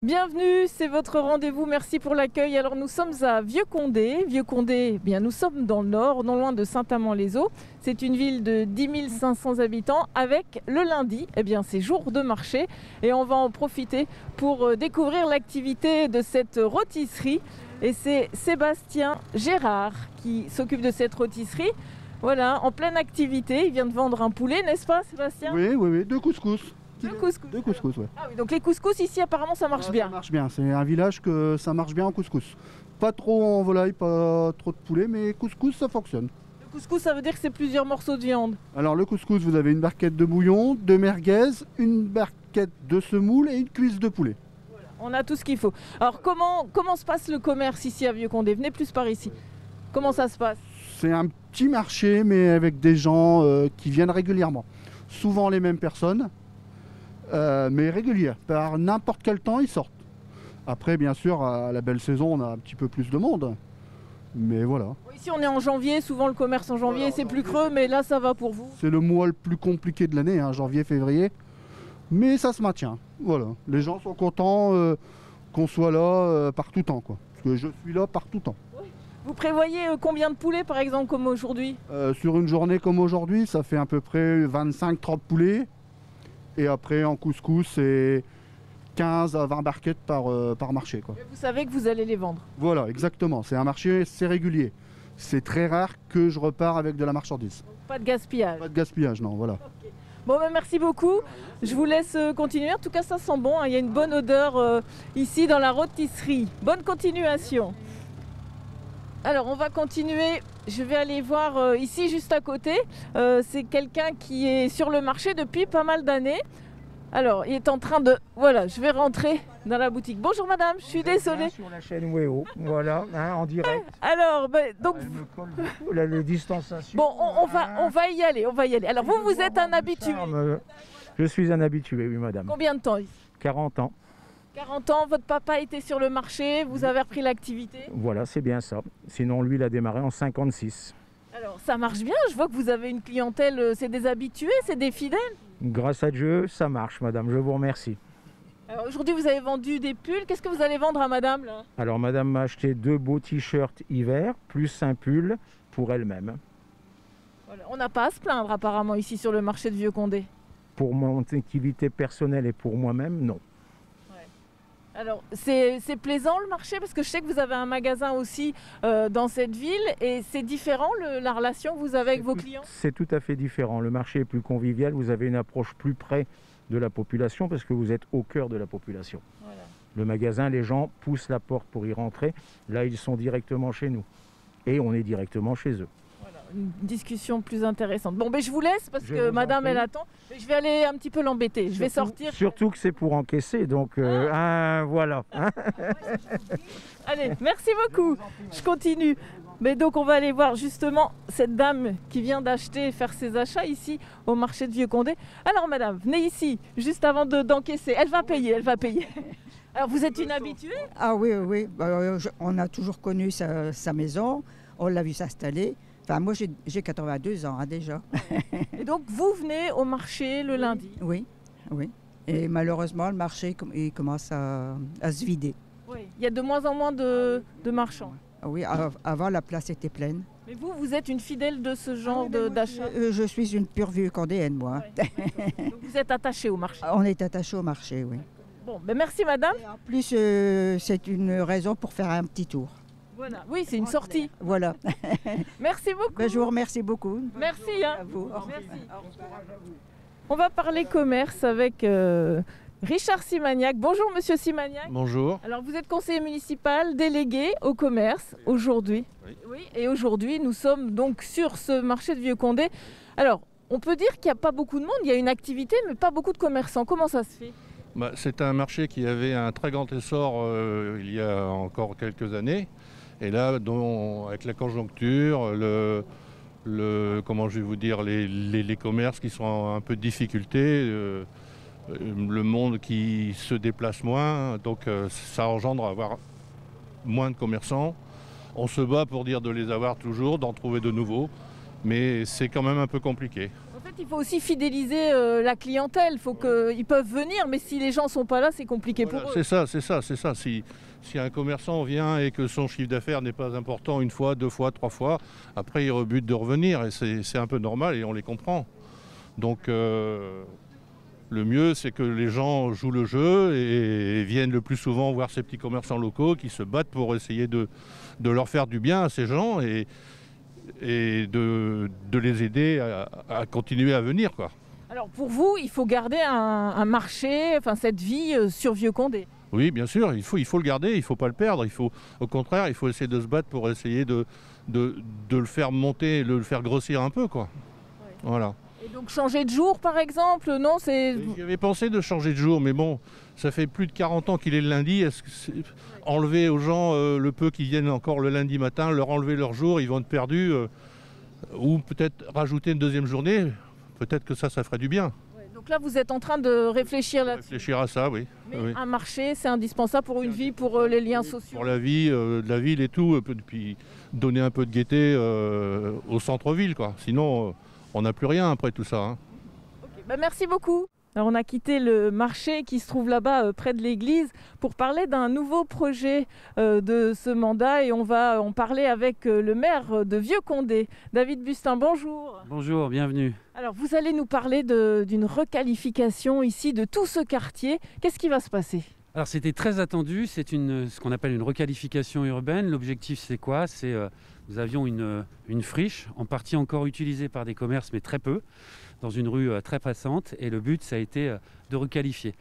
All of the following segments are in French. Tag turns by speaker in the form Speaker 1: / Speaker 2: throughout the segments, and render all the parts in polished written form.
Speaker 1: Bienvenue, c'est votre rendez-vous, merci pour l'accueil. Alors nous sommes à Vieux-Condé. Vieux-Condé, bien nous sommes dans le nord, non loin de Saint-Amand-les-Eaux. C'est une ville de 10 500 habitants avec le lundi, c'est jour de marché. Et on va en profiter pour découvrir l'activité de cette rôtisserie. Et c'est Sébastien Gérard qui s'occupe de cette rôtisserie. Voilà, en pleine activité, il vient de vendre un poulet, n'est-ce pas Sébastien?
Speaker 2: Oui, deux couscous.
Speaker 1: Deux
Speaker 2: couscous, ouais.
Speaker 1: Ah oui, donc les couscous ici apparemment ça marche bien.
Speaker 2: Ça marche bien, c'est un village que ça marche bien en couscous. Pas trop en volaille, pas trop de poulet, mais couscous ça fonctionne.
Speaker 1: Le couscous ça veut dire que c'est plusieurs morceaux de viande.
Speaker 2: Alors le couscous, vous avez une barquette de bouillon, de merguez, une barquette de semoule et une cuisse de poulet.
Speaker 1: Voilà, on a tout ce qu'il faut. Alors comment se passe le commerce ici à Vieux-Condé? Venez plus par ici. Comment ça se passe?
Speaker 2: C'est un petit marché mais avec des gens qui viennent régulièrement. Souvent les mêmes personnes. Mais régulière, par n'importe quel temps ils sortent. Après bien sûr à la belle saison on a un petit peu plus de monde, mais voilà.
Speaker 1: Ici on est en janvier, souvent le commerce en janvier c'est plus creux, mais là ça va pour vous.
Speaker 2: C'est le mois le plus compliqué de l'année, janvier, février, mais ça se maintient. Voilà, les gens sont contents qu'on soit là par tout temps, quoi. Parce que je suis là par tout temps.
Speaker 1: Vous prévoyez combien de poulets par exemple comme aujourd'hui?
Speaker 2: Sur une journée comme aujourd'hui ça fait à peu près 25-30 poulets. Et après en couscous c'est 15 à 20 barquettes par marché, quoi.
Speaker 1: Et vous savez que vous allez les vendre.
Speaker 2: Voilà, exactement. C'est un marché, c'est régulier. C'est très rare que je repars avec de la marchandise.
Speaker 1: Donc, pas de gaspillage.
Speaker 2: Pas de gaspillage, non, voilà.
Speaker 1: Okay. Bon, merci beaucoup. Je vous laisse continuer. En tout cas, ça sent bon. Il y a une bonne odeur ici dans la rôtisserie. Bonne continuation. Alors, on va continuer. Je vais aller voir ici, juste à côté. C'est quelqu'un qui est sur le marché depuis pas mal d'années. Alors, il est en train de... Voilà, je vais rentrer dans la boutique. Bonjour madame, je suis désolée.
Speaker 3: Sur la chaîne WEO, voilà, en direct.
Speaker 1: Alors, donc...
Speaker 3: Elle me colle beaucoup, là, les distanciations.
Speaker 1: Bon, on va y aller, Alors, vous êtes un habitué.
Speaker 3: Je suis un habitué, oui madame.
Speaker 1: Combien de temps ici?
Speaker 3: 40 ans.
Speaker 1: 40 ans, votre papa était sur le marché, vous avez repris l'activité?
Speaker 3: Voilà, c'est bien ça. Sinon, lui, il a démarré en 56.
Speaker 1: Alors, ça marche bien, je vois que vous avez une clientèle, c'est des habitués, c'est des fidèles?
Speaker 3: Grâce à Dieu, ça marche, madame, je vous remercie.
Speaker 1: Alors, aujourd'hui, vous avez vendu des pulls, qu'est-ce que vous allez vendre à madame, là?
Speaker 3: Alors, madame m'a acheté 2 beaux t-shirts hiver, plus un pull pour elle-même.
Speaker 1: Voilà, on n'a pas à se plaindre, apparemment, ici, sur le marché de Vieux-Condé.
Speaker 3: Pour mon activité personnelle et pour moi-même, non.
Speaker 1: Alors, c'est plaisant le marché parce que je sais que vous avez un magasin aussi dans cette ville et c'est différent la relation que vous avez avec vos clients?
Speaker 3: C'est tout à fait différent. Le marché est plus convivial, vous avez une approche plus près de la population parce que vous êtes au cœur de la population. Voilà. Le magasin, les gens poussent la porte pour y rentrer. Là, ils sont directement chez nous et on est directement chez eux.
Speaker 1: Une discussion plus intéressante. Bon, je vous laisse parce que madame elle attend. Je vais aller un petit peu l'embêter. Je vais sortir.
Speaker 3: Surtout que c'est pour encaisser, donc voilà.
Speaker 1: Allez, merci beaucoup. Je continue. Mais donc on va aller voir justement cette dame qui vient d'acheter, faire ses achats ici au marché de Vieux-Condé. Alors madame, venez ici, juste avant d'encaisser. Elle va payer. Alors vous êtes une habituée?
Speaker 4: Ah oui. On a toujours connu sa maison, on l'a vu s'installer. Enfin, moi, j'ai 82 ans déjà.
Speaker 1: Et donc, vous venez au marché le lundi?
Speaker 4: Oui. Et malheureusement, le marché il commence à se vider.
Speaker 1: Oui, il y a de moins en moins de marchands.
Speaker 4: Oui, avant, la place était pleine.
Speaker 1: Mais vous êtes une fidèle de ce genre d'achat?
Speaker 4: Je suis une pure Vieux-Condéenne, moi.
Speaker 1: Ouais. Donc, vous êtes attachée au marché?
Speaker 4: On est attaché au marché, oui.
Speaker 1: Bon, merci madame.
Speaker 4: Et en plus, c'est une raison pour faire un petit tour.
Speaker 1: Voilà. Oui, c'est une sortie.
Speaker 4: Voilà.
Speaker 1: Merci beaucoup.
Speaker 4: Je vous remercie beaucoup.
Speaker 1: Merci.
Speaker 4: À vous.
Speaker 1: Merci. On va parler commerce avec Richard Simagnac. Bonjour monsieur Simagnac.
Speaker 5: Bonjour.
Speaker 1: Alors vous êtes conseiller municipal délégué au commerce aujourd'hui. Oui. Et aujourd'hui nous sommes donc sur ce marché de Vieux-Condé. Alors on peut dire qu'il n'y a pas beaucoup de monde, il y a une activité mais pas beaucoup de commerçants. Comment ça se fait?
Speaker 5: C'est un marché qui avait un très grand essor il y a encore quelques années. Et là, avec la conjoncture, comment je vais vous dire, les commerces qui sont en un peu de difficulté, le monde qui se déplace moins, donc ça engendre à avoir moins de commerçants. On se bat pour dire de les avoir toujours, d'en trouver de nouveaux, mais c'est quand même un peu compliqué.
Speaker 1: En fait, il faut aussi fidéliser la clientèle. Il faut qu'ils peuvent venir, mais si les gens ne sont pas là, c'est compliqué
Speaker 5: Voilà,
Speaker 1: pour eux.
Speaker 5: c'est ça. Si un commerçant vient et que son chiffre d'affaires n'est pas important une fois, 2 fois, 3 fois, après il rebute de revenir et c'est un peu normal et on les comprend. Donc le mieux c'est que les gens jouent le jeu et viennent le plus souvent voir ces petits commerçants locaux qui se battent pour essayer de leur faire du bien à ces gens et de les aider à continuer à venir, quoi.
Speaker 1: Alors pour vous, il faut garder un marché, enfin cette vie sur Vieux-Condé.
Speaker 5: Oui, bien sûr, il faut le garder, il ne faut pas le perdre. Au contraire, il faut essayer de se battre pour essayer de le faire monter, de le faire grossir un peu, quoi.
Speaker 1: Ouais.
Speaker 5: Voilà.
Speaker 1: Et donc changer de jour par exemple, non c'est...
Speaker 5: J'avais pensé de changer de jour, mais bon, ça fait plus de 40 ans qu'il est le lundi. Est-ce que enlever aux gens le peu qui viennent encore le lundi matin, leur enlever leur jour, ils vont être perdus. Ou peut-être rajouter une deuxième journée, peut-être que ça ferait du bien.
Speaker 1: Ouais, donc là vous êtes en train de réfléchir là-dessus.
Speaker 5: Réfléchir à ça, oui.
Speaker 1: Mais
Speaker 5: Oui.
Speaker 1: un marché, c'est indispensable pour une vie, pour les liens sociaux.
Speaker 5: Pour la vie de la ville et tout, puis donner un peu de gaieté au centre-ville, quoi. Sinon, on n'a plus rien après tout ça, hein.
Speaker 1: Okay, merci beaucoup. Alors on a quitté le marché qui se trouve là-bas près de l'église pour parler d'un nouveau projet de ce mandat et on va en parler avec le maire de Vieux-Condé. David Bustin, bonjour.
Speaker 6: Bonjour, bienvenue.
Speaker 1: Alors vous allez nous parler d'une requalification ici de tout ce quartier. Qu'est-ce qui va se passer ?
Speaker 6: Alors c'était très attendu, c'est ce qu'on appelle une requalification urbaine. L'objectif c'est quoi ? Nous avions une friche, en partie encore utilisée par des commerces, mais très peu, dans une rue très passante. Et le but, ça a été de requalifier.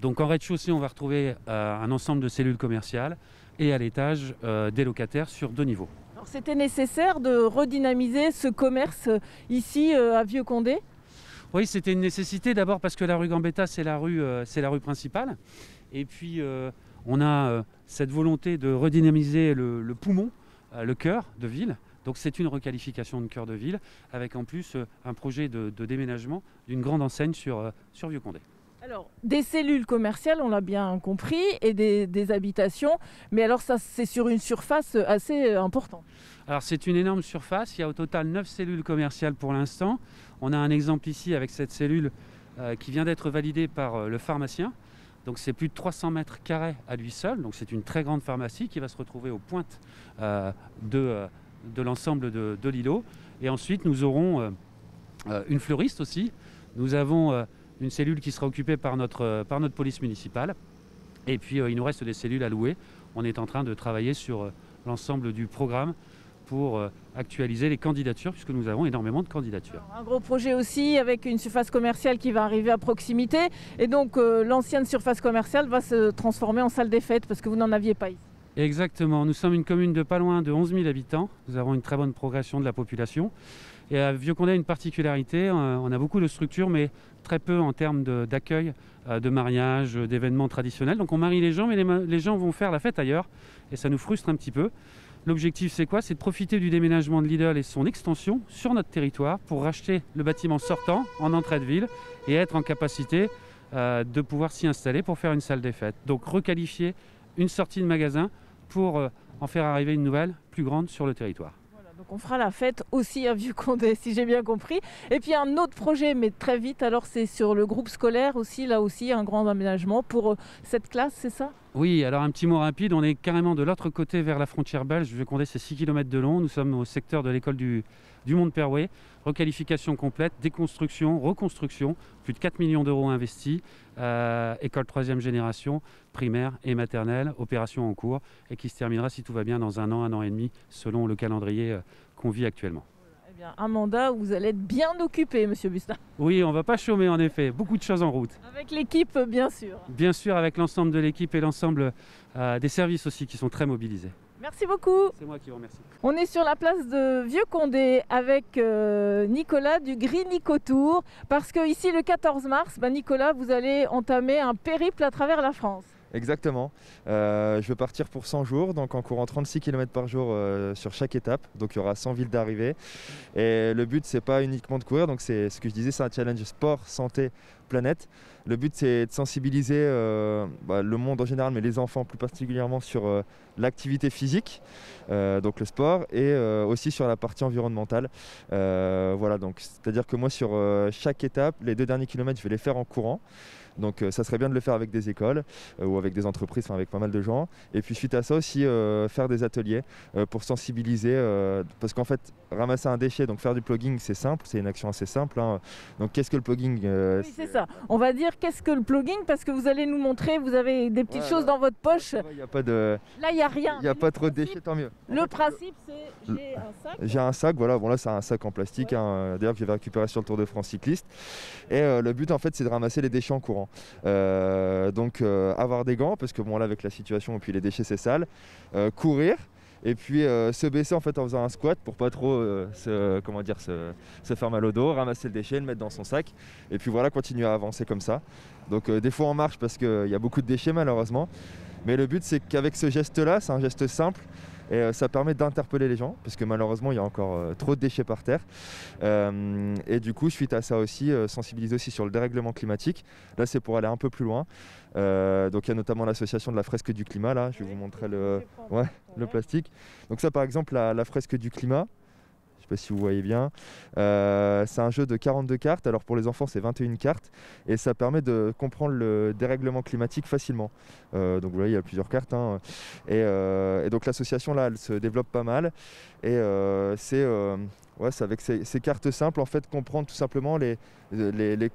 Speaker 6: Donc en rez-de-chaussée, on va retrouver un ensemble de cellules commerciales et à l'étage, des locataires sur 2 niveaux.
Speaker 1: Alors c'était nécessaire de redynamiser ce commerce ici à Vieux-Condé ?
Speaker 6: Oui, c'était une nécessité d'abord parce que la rue Gambetta, c'est la rue principale. Et puis, on a cette volonté de redynamiser le poumon, le cœur de ville. Donc c'est une requalification de cœur de ville avec en plus un projet de déménagement d'une grande enseigne sur Vieux-Condé.
Speaker 1: Alors, des cellules commerciales, on l'a bien compris, et des habitations, mais alors ça c'est sur une surface assez importante.
Speaker 6: Alors c'est une énorme surface, il y a au total 9 cellules commerciales pour l'instant. On a un exemple ici avec cette cellule qui vient d'être validée par le pharmacien. Donc c'est plus de 300 mètres carrés à lui seul, donc c'est une très grande pharmacie qui va se retrouver aux pointes de l'ensemble de l'îlot. Et ensuite nous aurons une fleuriste aussi. Nous avons une cellule qui sera occupée par notre police municipale. Et puis il nous reste des cellules à louer. On est en train de travailler sur l'ensemble du programme pour actualiser les candidatures, puisque nous avons énormément de candidatures.
Speaker 1: Alors, un gros projet aussi avec une surface commerciale qui va arriver à proximité. Et donc l'ancienne surface commerciale va se transformer en salle des fêtes parce que vous n'en aviez pas ici. Exactement,
Speaker 6: nous sommes une commune de pas loin de 11 000 habitants. Nous avons une très bonne progression de la population. Et à Vieux-Condé a une particularité, on a beaucoup de structures, mais très peu en termes d'accueil, de mariage, d'événements traditionnels. Donc on marie les gens, mais les gens vont faire la fête ailleurs. Et ça nous frustre un petit peu. L'objectif, c'est quoi ? C'est de profiter du déménagement de Lidl et son extension sur notre territoire pour racheter le bâtiment sortant en entrée de ville et être en capacité de pouvoir s'y installer pour faire une salle des fêtes. Donc requalifier une sortie de magasin pour en faire arriver une nouvelle, plus grande sur le territoire.
Speaker 1: Voilà, donc on fera la fête aussi à Vieux-Condé, si j'ai bien compris. Et puis un autre projet, mais très vite, alors c'est sur le groupe scolaire aussi, là aussi un grand aménagement pour cette classe, c'est ça ?
Speaker 6: Oui, alors un petit mot rapide, on est carrément de l'autre côté vers la frontière belge. Vieux-Condé, c'est 6 km de long. Nous sommes au secteur de l'école du Mont-de-Perrouet. Requalification complète, déconstruction, reconstruction, plus de 4 millions d'euros investis. École 3e génération, primaire et maternelle, opération en cours et qui se terminera si tout va bien dans 1 an et demi selon le calendrier qu'on vit actuellement.
Speaker 1: Eh bien, un mandat où vous allez être bien occupé, Monsieur Bustin.
Speaker 6: Oui, on ne va pas chômer en effet, beaucoup de choses en route.
Speaker 1: Avec l'équipe, bien sûr.
Speaker 6: Bien sûr, avec l'ensemble de l'équipe et l'ensemble des services aussi qui sont très mobilisés.
Speaker 1: Merci beaucoup.
Speaker 6: C'est moi qui vous remercie.
Speaker 1: On est sur la place de Vieux-Condé avec Nicolas du Gris Nicotour parce que ici le 14 mars, Nicolas, vous allez entamer un périple à travers la France.
Speaker 7: Exactement. Je vais partir pour 100 jours, donc en courant 36 km par jour sur chaque étape. Donc il y aura 100 villes d'arrivée. Et le but, c'est pas uniquement de courir, donc c'est ce que je disais, c'est un challenge sport, santé planète. Le but, c'est de sensibiliser le monde en général, mais les enfants plus particulièrement sur l'activité physique, donc le sport, et aussi sur la partie environnementale. Voilà, donc c'est-à-dire que moi, sur chaque étape, les 2 derniers kilomètres, je vais les faire en courant. Donc ça serait bien de le faire avec des écoles ou avec des entreprises, avec pas mal de gens. Et puis suite à ça aussi, faire des ateliers pour sensibiliser. Parce qu'en fait, ramasser un déchet, donc faire du plugging, c'est simple, c'est une action assez simple. Hein. Donc qu'est-ce que le plugging
Speaker 1: Oui, c'est ça. On va dire qu'est-ce que le plugging, parce que vous allez nous montrer, vous avez des petites choses dans votre poche.
Speaker 7: Il n'y a pas de...
Speaker 1: Là, il n'y a rien.
Speaker 7: Il n'y a pas trop de déchets, tant mieux.
Speaker 1: Le principe, c'est j'ai un sac.
Speaker 7: J'ai un sac, voilà. Bon, là, c'est un sac en plastique, hein, d'ailleurs, que j'avais récupéré sur le Tour de France cycliste. Et le but, en fait, c'est de ramasser les déchets en courant. Donc avoir des gants parce que bon là avec la situation et puis les déchets c'est sale, courir et puis se baisser en fait en faisant un squat pour pas trop se faire mal au dos, ramasser le déchet, le mettre dans son sac et puis voilà, continuer à avancer comme ça. Donc des fois on marche parce qu'il y a beaucoup de déchets malheureusement, mais le but c'est qu'avec ce geste là, c'est un geste simple. Et ça permet d'interpeller les gens, parce que malheureusement, il y a encore trop de déchets par terre. Et du coup, suite à ça aussi, sensibiliser aussi sur le dérèglement climatique. Là, c'est pour aller un peu plus loin. Donc, il y a notamment l'association de la fresque du climat. Là, je vais vous montrer le plastique. Donc ça, par exemple, la fresque du climat. Je ne sais pas si vous voyez bien. C'est un jeu de 42 cartes. Alors pour les enfants, c'est 21 cartes. Et ça permet de comprendre le dérèglement climatique facilement. Donc vous voyez, il y a plusieurs cartes. Hein. Et donc l'association, là, elle se développe pas mal. Et c'est avec ces cartes simples, en fait, comprendre tout simplement les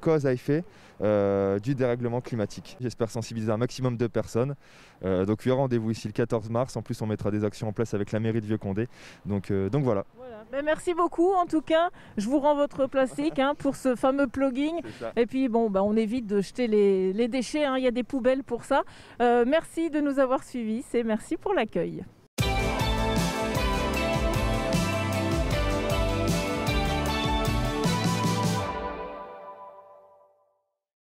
Speaker 7: causes à effet du dérèglement climatique. J'espère sensibiliser un maximum de personnes. Donc il y aura rendez-vous ici le 14 mars. En plus, on mettra des actions en place avec la mairie de Vieux-Condé. Donc voilà.
Speaker 1: Ben, merci beaucoup en tout cas, je vous rends votre plastique pour ce fameux plugging et puis bon on évite de jeter les déchets, il y a des poubelles pour ça. Merci de nous avoir suivis, merci pour l'accueil.